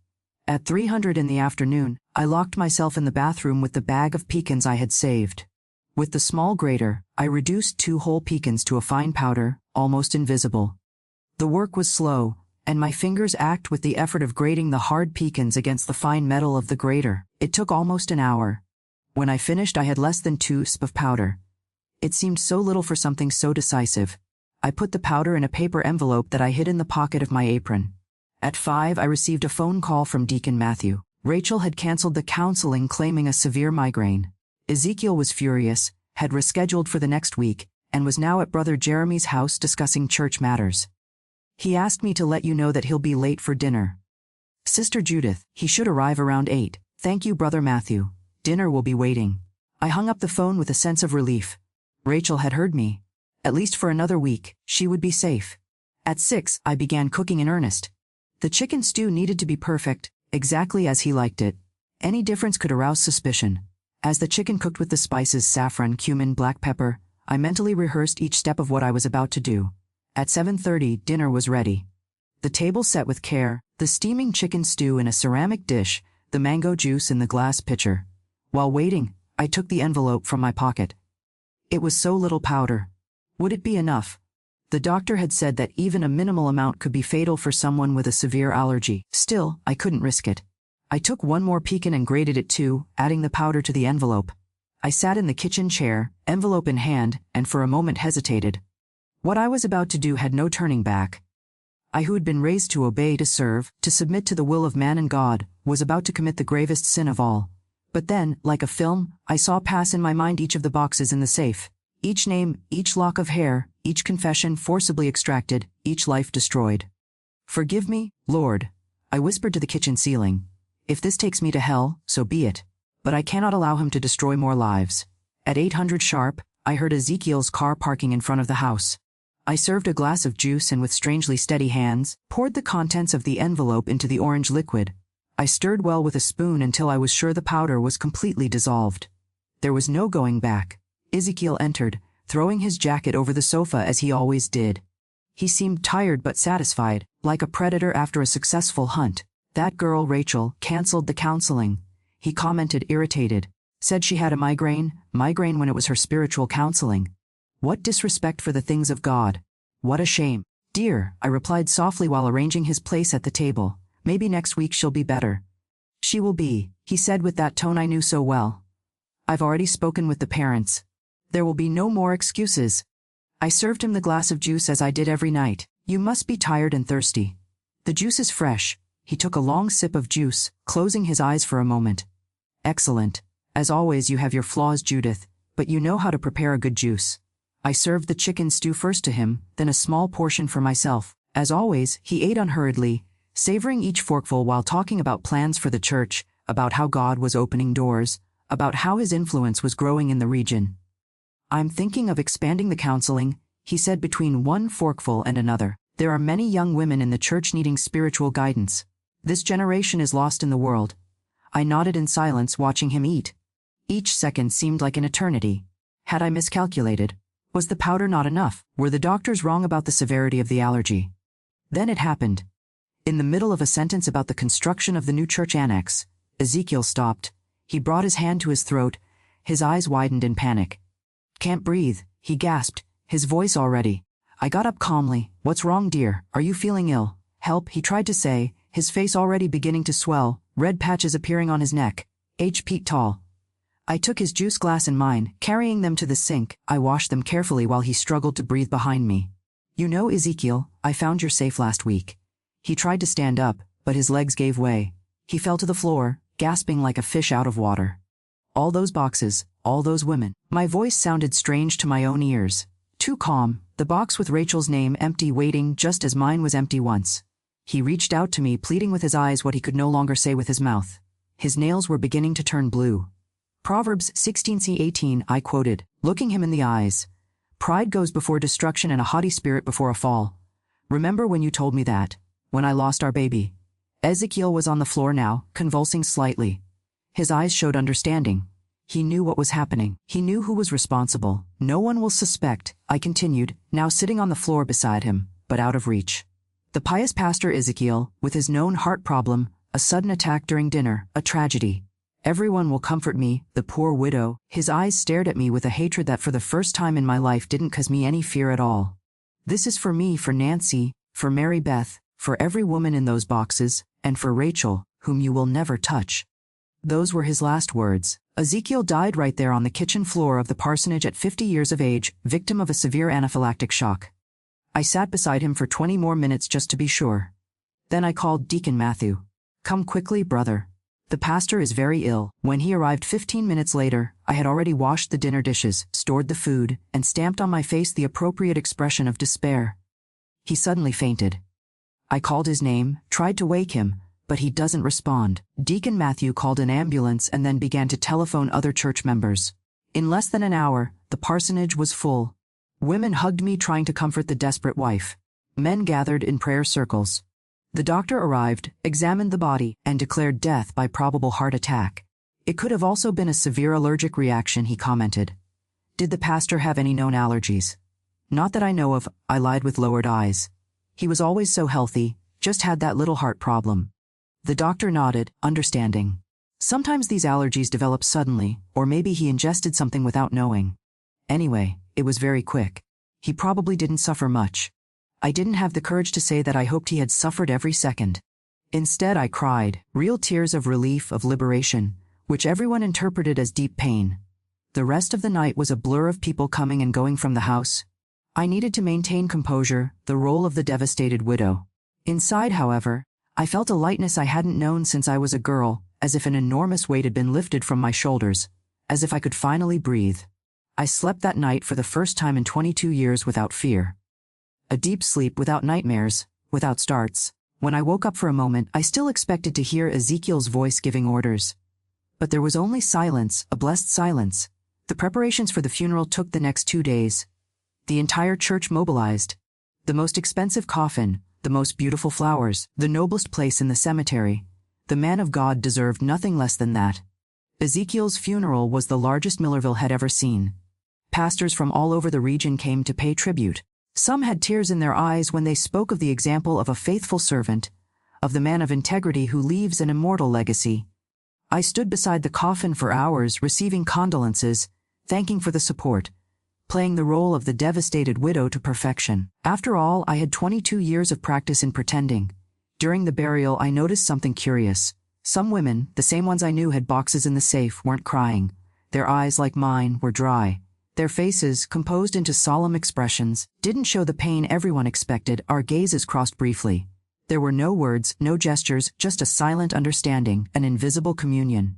At 300 in the afternoon, I locked myself in the bathroom with the bag of pecans I had saved. With the small grater, I reduced 2 whole pecans to a fine powder, almost invisible. The work was slow, and my fingers ached with the effort of grating the hard pecans against the fine metal of the grater. It took almost an hour. When I finished, I had less than 2 sp of powder. It seemed so little for something so decisive. I put the powder in a paper envelope that I hid in the pocket of my apron. At 5, I received a phone call from Deacon Matthew. Rachel had canceled the counseling, claiming a severe migraine. Ezekiel was furious, had rescheduled for the next week, and was now at Brother Jeremy's house discussing church matters. He asked me to let you know that he'll be late for dinner. Sister Judith, he should arrive around 8. Thank you, Brother Matthew. Dinner will be waiting. I hung up the phone with a sense of relief. Rachel had heard me. At least for another week, she would be safe. At 6, I began cooking in earnest. The chicken stew needed to be perfect, exactly as he liked it. Any difference could arouse suspicion. As the chicken cooked with the spices saffron, cumin, black pepper, I mentally rehearsed each step of what I was about to do. At 7:30, dinner was ready. The table set with care, the steaming chicken stew in a ceramic dish, the mango juice in the glass pitcher. While waiting, I took the envelope from my pocket. It was so little powder. Would it be enough? The doctor had said that even a minimal amount could be fatal for someone with a severe allergy. Still, I couldn't risk it. I took 1 more pecan and grated it too, adding the powder to the envelope. I sat in the kitchen chair, envelope in hand, and for a moment hesitated. What I was about to do had no turning back. I, who had been raised to obey, to serve, to submit to the will of man and God, was about to commit the gravest sin of all. But then, like a film, I saw pass in my mind each of the boxes in the safe. Each name, each lock of hair, each confession forcibly extracted, each life destroyed. "Forgive me, Lord," I whispered to the kitchen ceiling. "If this takes me to hell, so be it. But I cannot allow him to destroy more lives." At 800 sharp, I heard Ezekiel's car parking in front of the house. I served a glass of juice and with strangely steady hands, poured the contents of the envelope into the orange liquid. I stirred well with a spoon until I was sure the powder was completely dissolved. There was no going back. Ezekiel entered, throwing his jacket over the sofa as he always did. He seemed tired but satisfied, like a predator after a successful hunt. That girl, Rachel, canceled the counseling. He commented, irritated. Said she had a migraine when it was her spiritual counseling. What disrespect for the things of God. What a shame. Dear, I replied softly while arranging his place at the table. Maybe next week she'll be better. She will be, he said with that tone I knew so well. I've already spoken with the parents. There will be no more excuses. I served him the glass of juice as I did every night. You must be tired and thirsty. The juice is fresh. He took a long sip of juice, closing his eyes for a moment. Excellent. As always, you have your flaws, Judith, but you know how to prepare a good juice. I served the chicken stew first to him, then a small portion for myself. As always, he ate unhurriedly, savoring each forkful while talking about plans for the church, about how God was opening doors, about how his influence was growing in the region. I'm thinking of expanding the counseling, he said between one forkful and another. There are many young women in the church needing spiritual guidance. This generation is lost in the world. I nodded in silence, watching him eat. Each second seemed like an eternity. Had I miscalculated? Was the powder not enough? Were the doctors wrong about the severity of the allergy? Then it happened. In the middle of a sentence about the construction of the new church annex, Ezekiel stopped. He brought his hand to his throat. His eyes widened in panic. Can't breathe, he gasped, his voice already. I got up calmly. What's wrong, dear? Are you feeling ill? Help, he tried to say, his face already beginning to swell, red patches appearing on his neck. 8 feet tall. I took his juice glass and mine, carrying them to the sink. I washed them carefully while he struggled to breathe behind me. You know, Ezekiel, I found your safe last week. He tried to stand up, but his legs gave way. He fell to the floor, gasping like a fish out of water. All those boxes, all those women. My voice sounded strange to my own ears. Too calm, the box with Rachel's name empty, waiting just as mine was empty once. He reached out to me, pleading with his eyes what he could no longer say with his mouth. His nails were beginning to turn blue. Proverbs 16:18, I quoted, looking him in the eyes. Pride goes before destruction and a haughty spirit before a fall. Remember when you told me that? When I lost our baby? Ezekiel was on the floor now, convulsing slightly. His eyes showed understanding. He knew what was happening. He knew who was responsible. No one will suspect, I continued, now sitting on the floor beside him, but out of reach. The pious pastor Ezekiel, with his known heart problem, a sudden attack during dinner, a tragedy. Everyone will comfort me, the poor widow. His eyes stared at me with a hatred that for the first time in my life didn't cause me any fear at all. This is for me, for Nancy, for Mary Beth, for every woman in those boxes, and for Rachel, whom you will never touch. Those were his last words. Ezekiel died right there on the kitchen floor of the parsonage at 50 years of age, victim of a severe anaphylactic shock. I sat beside him for 20 more minutes just to be sure. Then I called Deacon Matthew. Come quickly, brother. The pastor is very ill. When he arrived 15 minutes later, I had already washed the dinner dishes, stored the food, and stamped on my face the appropriate expression of despair. He suddenly fainted. I called his name, tried to wake him, but he doesn't respond. Deacon Matthew called an ambulance and then began to telephone other church members. In less than an hour, the parsonage was full. Women hugged me trying to comfort the desperate wife. Men gathered in prayer circles. The doctor arrived, examined the body, and declared death by probable heart attack. It could have also been a severe allergic reaction, he commented. Did the pastor have any known allergies? Not that I know of, I lied with lowered eyes. He was always so healthy, just had that little heart problem. The doctor nodded, understanding. Sometimes these allergies develop suddenly, or maybe he ingested something without knowing. Anyway, it was very quick. He probably didn't suffer much. I didn't have the courage to say that I hoped he had suffered every second. Instead, I cried, real tears of relief, of liberation, which everyone interpreted as deep pain. The rest of the night was a blur of people coming and going from the house. I needed to maintain composure, the role of the devastated widow. Inside, however, I felt a lightness I hadn't known since I was a girl, as if an enormous weight had been lifted from my shoulders, as if I could finally breathe. I slept that night for the first time in 22 years without fear. A deep sleep without nightmares, without starts. When I woke up for a moment, I still expected to hear Ezekiel's voice giving orders. But there was only silence, a blessed silence. The preparations for the funeral took the next 2 days. The entire church mobilized. The most expensive coffin, the most beautiful flowers, the noblest place in the cemetery. The man of God deserved nothing less than that. Ezekiel's funeral was the largest Millerville had ever seen. Pastors from all over the region came to pay tribute. Some had tears in their eyes when they spoke of the example of a faithful servant, of the man of integrity who leaves an immortal legacy. I stood beside the coffin for hours, receiving condolences, thanking for the support, playing the role of the devastated widow to perfection. After all, I had 22 years of practice in pretending. During the burial, I noticed something curious. Some women, the same ones I knew had boxes in the safe, weren't crying. Their eyes, like mine, were dry. Their faces, composed into solemn expressions, didn't show the pain everyone expected. Our gazes crossed briefly. There were no words, no gestures, just a silent understanding, an invisible communion.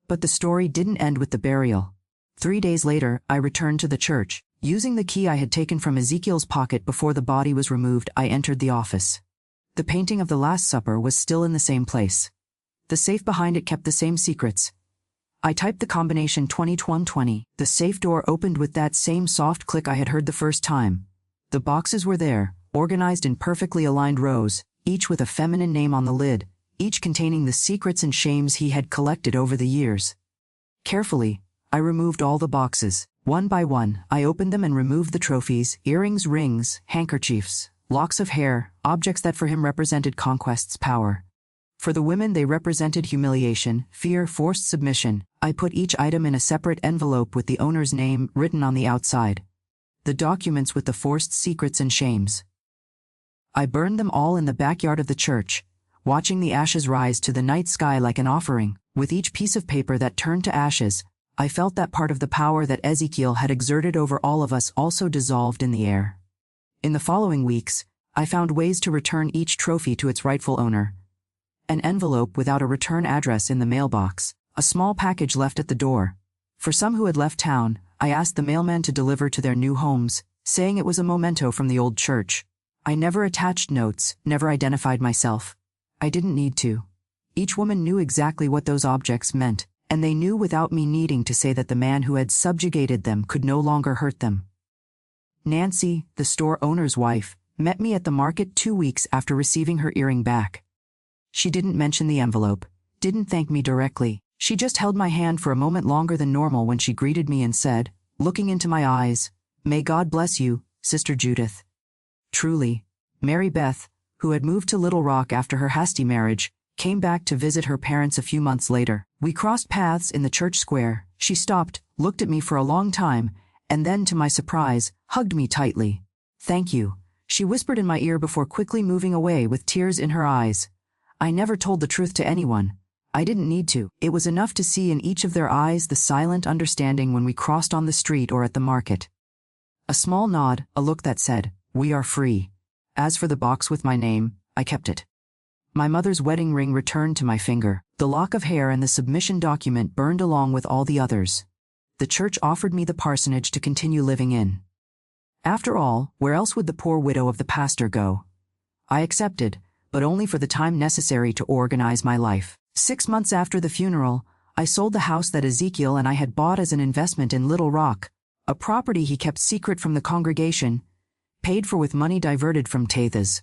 But the story didn't end with the burial. 3 days later, I returned to the church. Using the key I had taken from Ezekiel's pocket before the body was removed, I entered the office. The painting of the Last Supper was still in the same place. The safe behind it kept the same secrets. I typed the combination 20-1-20. The safe door opened with that same soft click I had heard the first time. The boxes were there, organized in perfectly aligned rows, each with a feminine name on the lid, each containing the secrets and shames he had collected over the years. Carefully, I removed all the boxes. One by one, I opened them and removed the trophies, earrings, rings, handkerchiefs, locks of hair, objects that for him represented conquest's power. For the women they represented humiliation, fear, forced submission. I put each item in a separate envelope with the owner's name written on the outside. The documents with the forced secrets and shames. I burned them all in the backyard of the church, watching the ashes rise to the night sky like an offering. With each piece of paper that turned to ashes, I felt that part of the power that Ezekiel had exerted over all of us also dissolved in the air. In the following weeks, I found ways to return each trophy to its rightful owner. An envelope without a return address in the mailbox, a small package left at the door. For some who had left town, I asked the mailman to deliver to their new homes, saying it was a memento from the old church. I never attached notes, never identified myself. I didn't need to. Each woman knew exactly what those objects meant, and they knew without me needing to say that the man who had subjugated them could no longer hurt them. Nancy, the store owner's wife, met me at the market 2 weeks after receiving her earring back. She didn't mention the envelope, didn't thank me directly. She just held my hand for a moment longer than normal when she greeted me and said, looking into my eyes, "May God bless you, Sister Judith." Truly, Mary Beth, who had moved to Little Rock after her hasty marriage, came back to visit her parents a few months later. We crossed paths in the church square. She stopped, looked at me for a long time, and then, to my surprise, hugged me tightly. "Thank you," she whispered in my ear before quickly moving away with tears in her eyes. I never told the truth to anyone. I didn't need to. It was enough to see in each of their eyes the silent understanding when we crossed on the street or at the market. A small nod, a look that said, "We are free." As for the box with my name, I kept it. My mother's wedding ring returned to my finger. The lock of hair and the submission document burned along with all the others. The church offered me the parsonage to continue living in. After all, where else would the poor widow of the pastor go? I accepted, but only for the time necessary to organize my life. 6 months after the funeral, I sold the house that Ezekiel and I had bought as an investment in Little Rock, a property he kept secret from the congregation, paid for with money diverted from tithes.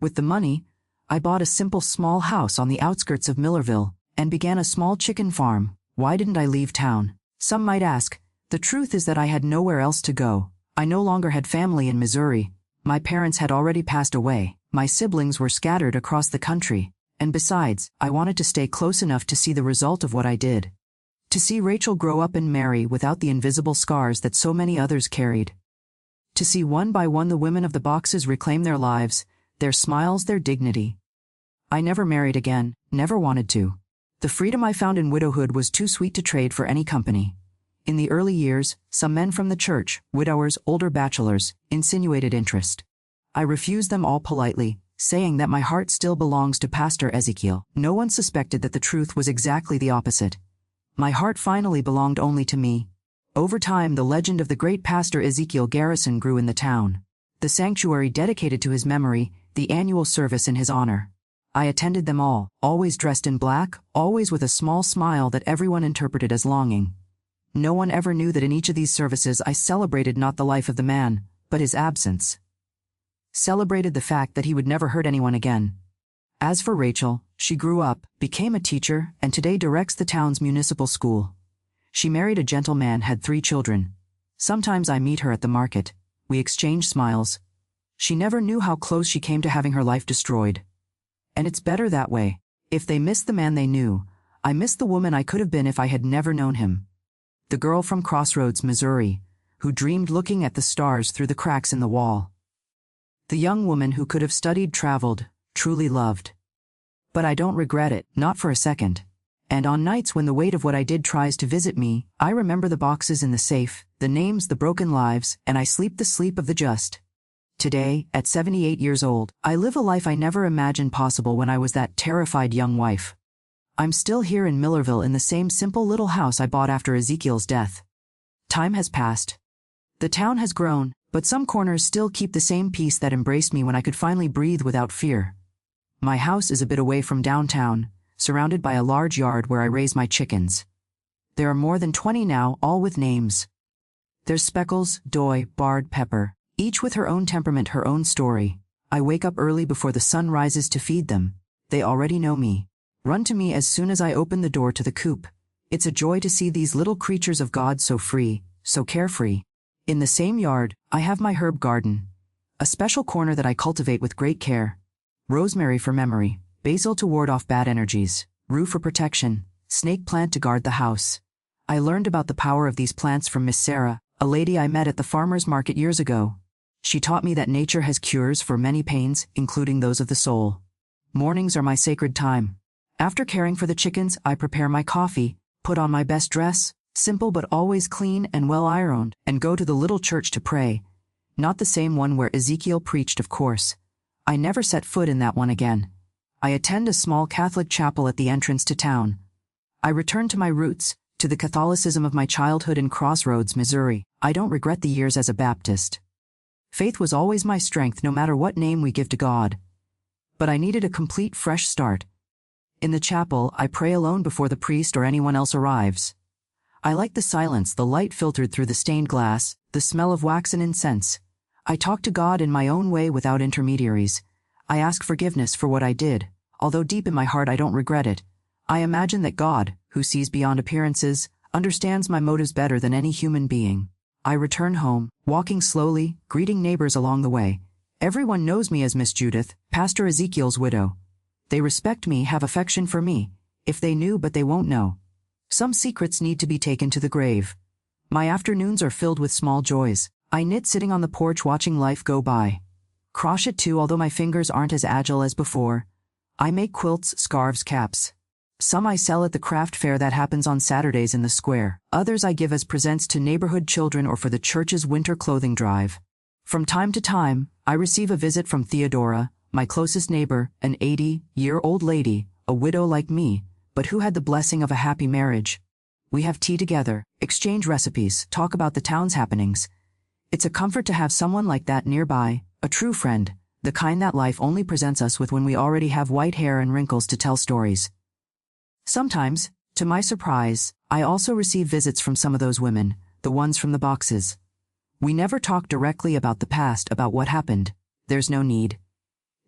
With the money, I bought a simple small house on the outskirts of Millerville and began a small chicken farm. Why didn't I leave town? Some might ask. The truth is that I had nowhere else to go. I no longer had family in Missouri. My parents had already passed away. My siblings were scattered across the country. And besides, I wanted to stay close enough to see the result of what I did. To see Rachel grow up and marry without the invisible scars that so many others carried. To see one by one the women of the boxes reclaim their lives, their smiles, their dignity. I never married again, never wanted to. The freedom I found in widowhood was too sweet to trade for any company. In the early years, some men from the church, widowers, older bachelors, insinuated interest. I refused them all politely, saying that my heart still belongs to Pastor Ezekiel. No one suspected that the truth was exactly the opposite. My heart finally belonged only to me. Over time, the legend of the great Pastor Ezekiel Garrison grew in the town. The sanctuary dedicated to his memory, the annual service in his honor. I attended them all, always dressed in black, always with a small smile that everyone interpreted as longing. No one ever knew that in each of these services I celebrated not the life of the man, but his absence. celebrated the fact that he would never hurt anyone again. As for Rachel, she grew up, became a teacher, and today directs the town's municipal school. She married a gentleman, had 3 children. Sometimes I meet her at the market. We exchange smiles. She never knew how close she came to having her life destroyed. And it's better that way. If they missed the man they knew, I missed the woman I could have been if I had never known him. The girl from Crossroads, Missouri, who dreamed looking at the stars through the cracks in the wall. The young woman who could have studied, traveled, truly loved. But I don't regret it, not for a second. And on nights when the weight of what I did tries to visit me, I remember the boxes in the safe, the names, the broken lives, and I sleep the sleep of the just. Today, at 78 years old, I live a life I never imagined possible when I was that terrified young wife. I'm still here in Millerville in the same simple little house I bought after Ezekiel's death. Time has passed. The town has grown, but some corners still keep the same peace that embraced me when I could finally breathe without fear. My house is a bit away from downtown, surrounded by a large yard where I raise my chickens. There are more than 20 now, all with names. There's Speckles, Doy, Bard, Pepper, each with her own temperament, her own story. I wake up early before the sun rises to feed them. They already know me. Run to me as soon as I open the door to the coop. It's a joy to see these little creatures of God so free, so carefree. In the same yard, I have my herb garden. A special corner that I cultivate with great care. Rosemary for memory, basil to ward off bad energies, rue for protection, snake plant to guard the house. I learned about the power of these plants from Miss Sarah, a lady I met at the farmer's market years ago. She taught me that nature has cures for many pains, including those of the soul. Mornings are my sacred time. After caring for the chickens, I prepare my coffee, put on my best dress, simple but always clean and well ironed, and go to the little church to pray. Not the same one where Ezekiel preached, of course. I never set foot in that one again. I attend a small Catholic chapel at the entrance to town. I return to my roots, to the Catholicism of my childhood in Crossroads, Missouri. I don't regret the years as a Baptist. Faith was always my strength, no matter what name we give to God. But I needed a complete fresh start. In the chapel, I pray alone before the priest or anyone else arrives. I like the silence, the light filtered through the stained glass, the smell of wax and incense. I talk to God in my own way without intermediaries. I ask forgiveness for what I did, although deep in my heart I don't regret it. I imagine that God, who sees beyond appearances, understands my motives better than any human being. I return home, walking slowly, greeting neighbors along the way. Everyone knows me as Miss Judith, Pastor Ezekiel's widow. They respect me, have affection for me. If they knew, but they won't know. Some secrets need to be taken to the grave. My afternoons are filled with small joys. I knit sitting on the porch watching life go by. Crochet too, although my fingers aren't as agile as before. I make quilts, scarves, caps. Some I sell at the craft fair that happens on Saturdays in the square. Others I give as presents to neighborhood children or for the church's winter clothing drive. From time to time, I receive a visit from Theodora, my closest neighbor, an 80-year-old lady, a widow like me, but who had the blessing of a happy marriage. We have tea together, exchange recipes, talk about the town's happenings. It's a comfort to have someone like that nearby, a true friend, the kind that life only presents us with when we already have white hair and wrinkles to tell stories. Sometimes, to my surprise, I also receive visits from some of those women, the ones from the boxes. We never talk directly about the past, about what happened. There's no need.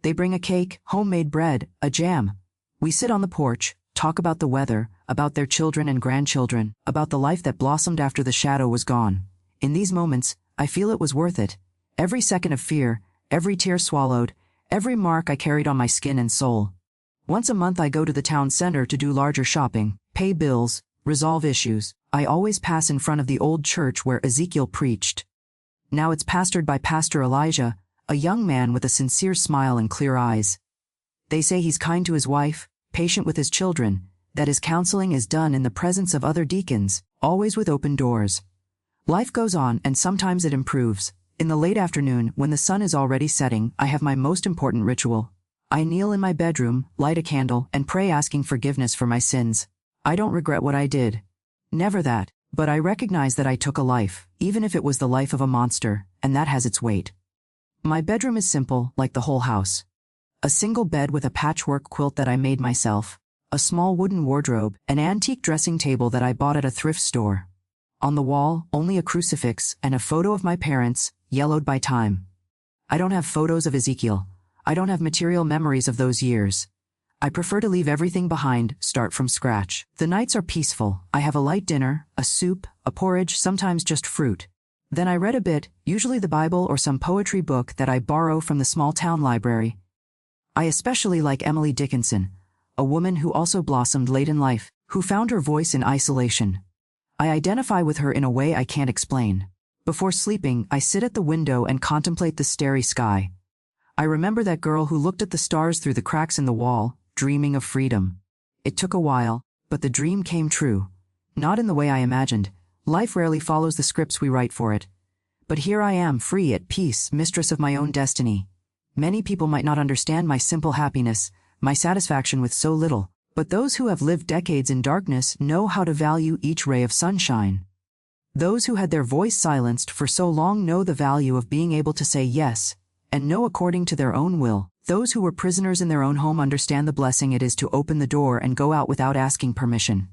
They bring a cake, homemade bread, a jam. We sit on the porch, talk about the weather, about their children and grandchildren, about the life that blossomed after the shadow was gone. In these moments, I feel it was worth it. Every second of fear, every tear swallowed, every mark I carried on my skin and soul. Once a month I go to the town center to do larger shopping, pay bills, resolve issues. I always pass in front of the old church where Ezekiel preached. Now it's pastored by Pastor Elijah, a young man with a sincere smile and clear eyes. They say he's kind to his wife, patient with his children, that his counseling is done in the presence of other deacons, always with open doors. Life goes on and sometimes it improves. In the late afternoon, when the sun is already setting, I have my most important ritual. I kneel in my bedroom, light a candle, and pray, asking forgiveness for my sins. I don't regret what I did. Never that, but I recognize that I took a life, even if it was the life of a monster, and that has its weight. My bedroom is simple, like the whole house. A single bed with a patchwork quilt that I made myself, a small wooden wardrobe, an antique dressing table that I bought at a thrift store. On the wall, only a crucifix and a photo of my parents, yellowed by time. I don't have photos of Ezekiel. I don't have material memories of those years. I prefer to leave everything behind, start from scratch. The nights are peaceful. I have a light dinner, a soup, a porridge, sometimes just fruit. Then I read a bit, usually the Bible or some poetry book that I borrow from the small town library. I especially like Emily Dickinson, a woman who also blossomed late in life, who found her voice in isolation. I identify with her in a way I can't explain. Before sleeping, I sit at the window and contemplate the starry sky. I remember that girl who looked at the stars through the cracks in the wall, dreaming of freedom. It took a while, but the dream came true. Not in the way I imagined. Life rarely follows the scripts we write for it. But here I am, free, at peace, mistress of my own destiny. Many people might not understand my simple happiness, my satisfaction with so little, but those who have lived decades in darkness know how to value each ray of sunshine. Those who had their voice silenced for so long know the value of being able to say yes, and no according to their own will. Those who were prisoners in their own home understand the blessing it is to open the door and go out without asking permission.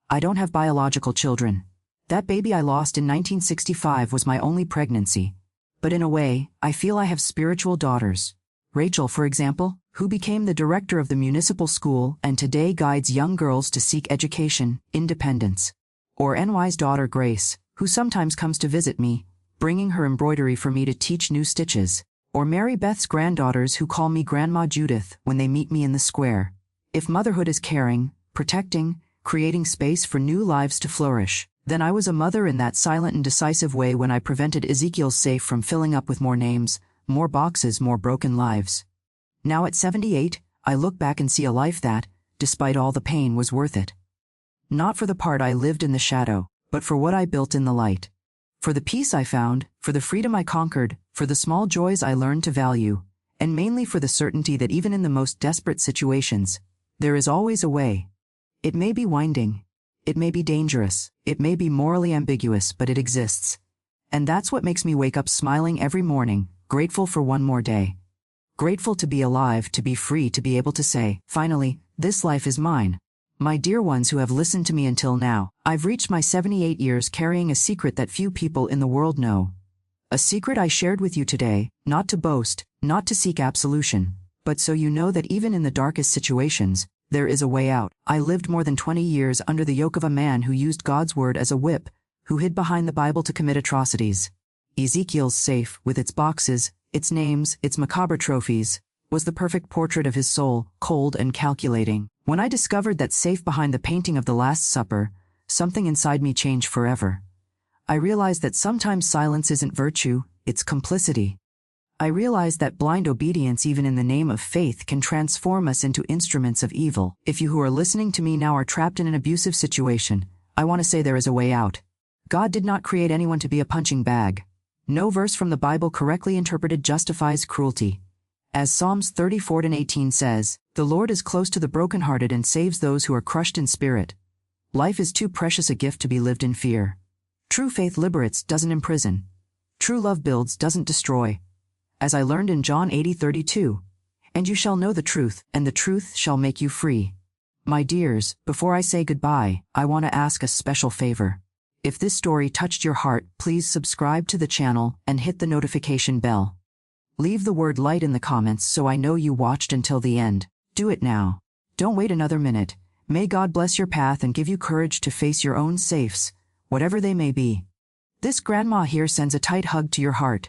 I don't have biological children. That baby I lost in 1965 was my only pregnancy. But in a way, I feel I have spiritual daughters. Rachel, for example, who became the director of the municipal school and today guides young girls to seek education, independence. Or NY's daughter Grace, who sometimes comes to visit me, bringing her embroidery for me to teach new stitches. Or Mary Beth's granddaughters who call me Grandma Judith when they meet me in the square. If motherhood is caring, protecting, creating space for new lives to flourish, then I was a mother in that silent and decisive way when I prevented Ezekiel's safe from filling up with more names, more boxes, more broken lives. Now at 78, I look back and see a life that, despite all the pain, was worth it. Not for the part I lived in the shadow, but for what I built in the light. For the peace I found, for the freedom I conquered, for the small joys I learned to value, and mainly for the certainty that even in the most desperate situations, there is always a way. It may be winding. It may be dangerous. It may be morally ambiguous, but it exists. And that's what makes me wake up smiling every morning, grateful for one more day. Grateful to be alive, to be free, to be able to say, finally, this life is mine. My dear ones who have listened to me until now, I've reached my 78 years carrying a secret that few people in the world know. A secret I shared with you today, not to boast, not to seek absolution, but so you know that even in the darkest situations, there is a way out. I lived more than 20 years under the yoke of a man who used God's word as a whip, who hid behind the Bible to commit atrocities. Ezekiel's safe, with its boxes, its names, its macabre trophies, was the perfect portrait of his soul, cold and calculating. When I discovered that safe behind the painting of the Last Supper, something inside me changed forever. I realized that sometimes silence isn't virtue, it's complicity. I realized that blind obedience, even in the name of faith, can transform us into instruments of evil. If you who are listening to me now are trapped in an abusive situation, I want to say there is a way out. God did not create anyone to be a punching bag. No verse from the Bible correctly interpreted justifies cruelty. As Psalms 34:18 says, "The Lord is close to the brokenhearted and saves those who are crushed in spirit." Life is too precious a gift to be lived in fear. True faith liberates, doesn't imprison. True love builds, doesn't destroy. As I learned in John 80:32, "And you shall know the truth, and the truth shall make you free." My dears, before I say goodbye, I want to ask a special favor. If this story touched your heart, please subscribe to the channel and hit the notification bell. Leave the word light in the comments so I know you watched until the end. Do it now. Don't wait another minute. May God bless your path and give you courage to face your own safes, whatever they may be. This grandma here sends a tight hug to your heart.